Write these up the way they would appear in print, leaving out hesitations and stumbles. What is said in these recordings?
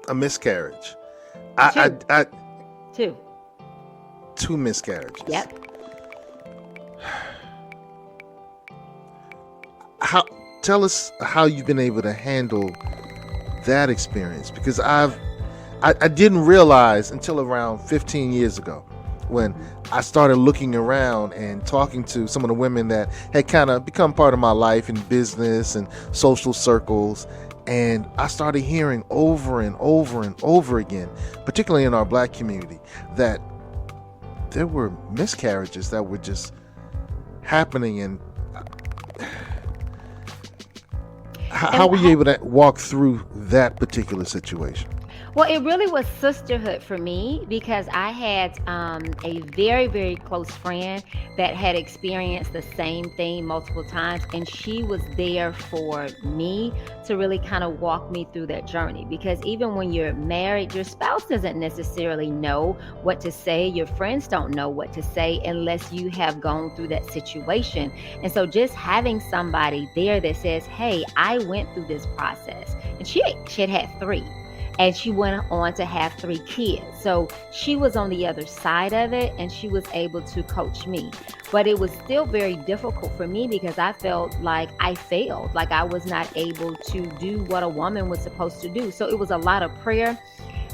a miscarriage. I, Two, I, I two. two miscarriages. Yep. How? Tell us how you've been able to handle that experience, because I didn't realize until around 15 years ago when Mhm. I started looking around and talking to some of the women that had kind of become part of my life in business and social circles. And I started hearing over and over and over again, particularly in our black community, that there were miscarriages that were just happening. And how And were you able to walk through that particular situation? well, it really was sisterhood for me because I had a very, very close friend that had experienced the same thing multiple times, and she was there for me to really kind of walk me through that journey. Because even when you're married, your spouse doesn't necessarily know what to say, your friends don't know what to say unless you have gone through that situation. And so, just having somebody there that says, "Hey, I went through this process," and she had had three and she went on to have three kids. So she was on the other side of it and she was able to coach me. But it was still very difficult for me because I felt like I failed, like I was not able to do what a woman was supposed to do. So it was a lot of prayer.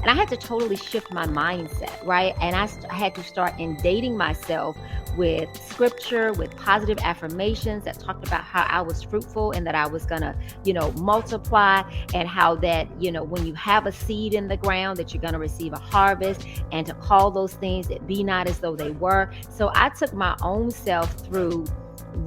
And I had to totally shift my mindset, right? And I had to start in dating myself with scripture, with positive affirmations that talked about how I was fruitful and that I was going to, multiply, and how that, when you have a seed in the ground, that you're going to receive a harvest, and to call those things that be not as though they were. So I took my own self through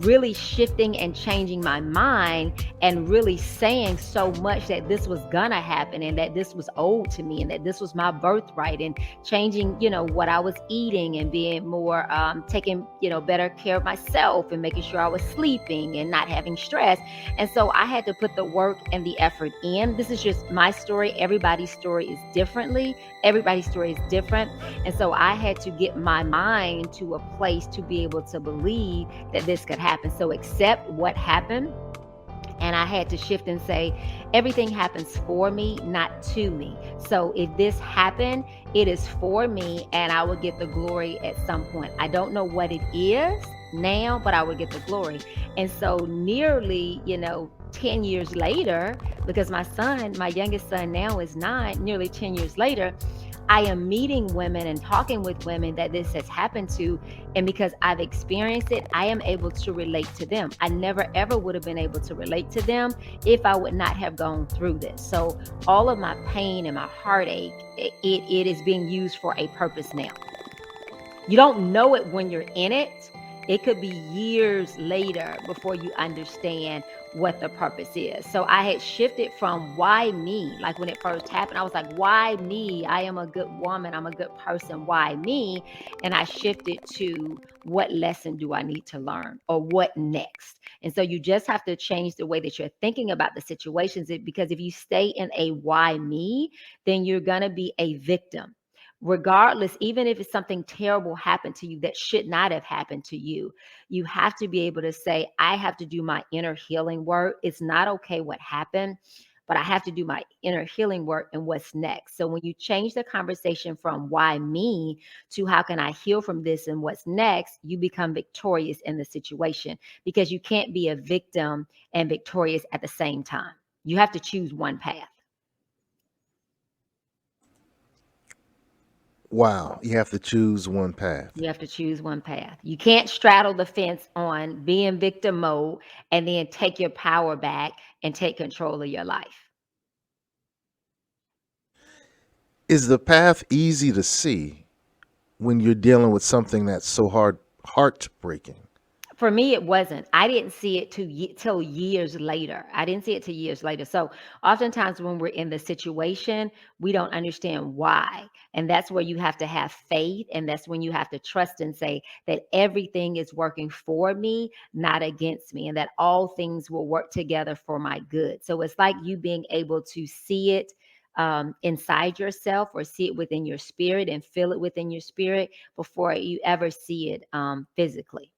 really shifting and changing my mind and really saying so much that this was gonna happen and that this was owed to me and that this was my birthright, and changing what I was eating and being more taking better care of myself and making sure I was sleeping and not having stress. And so I had to put the work and the effort in. This is just my story. Everybody's story is different. And so I had to get my mind to a place to be able to believe that this could happen. So accept what happened. And I had to shift and say, everything happens for me, not to me. So if this happened, it is for me and I will get the glory at some point. I don't know what it is now, but I will get the glory. And so nearly, 10 years later, because my youngest son now is 9, nearly 10 years later, I am meeting women and talking with women that this has happened to. And because I've experienced it, I am able to relate to them. I never ever would have been able to relate to them if I would not have gone through this. So all of my pain and my heartache, it is being used for a purpose now. You don't know it when you're in it. It could be years later before you understand what the purpose is. So I had shifted from why me? Like when it first happened, I was like, why me? I am a good woman. I'm a good person. Why me? And I shifted to what lesson do I need to learn or what next? And so you just have to change the way that you're thinking about the situations, because if you stay in a why me, then you're going to be a victim regardless. Even if it's something terrible happened to you that should not have happened to you, you have to be able to say, I have to do my inner healing work. It's not okay what happened, but I have to do my inner healing work and what's next. So when you change the conversation from why me to how can I heal from this and what's next, you become victorious in the situation, because you can't be a victim and victorious at the same time. You have to choose one path. Wow, you have to choose one path. You have to choose one path. You can't straddle the fence on being victim mode and then take your power back and take control of your life. Is the path easy to see when you're dealing with something that's so heartbreaking? For me, it wasn't. I didn't see it till years later. I didn't see it till years later. So oftentimes when we're in the situation, we don't understand why. And that's where you have to have faith. And that's when you have to trust and say that everything is working for me, not against me, and that all things will work together for my good. So it's like you being able to see it inside yourself, or see it within your spirit and feel it within your spirit before you ever see it physically.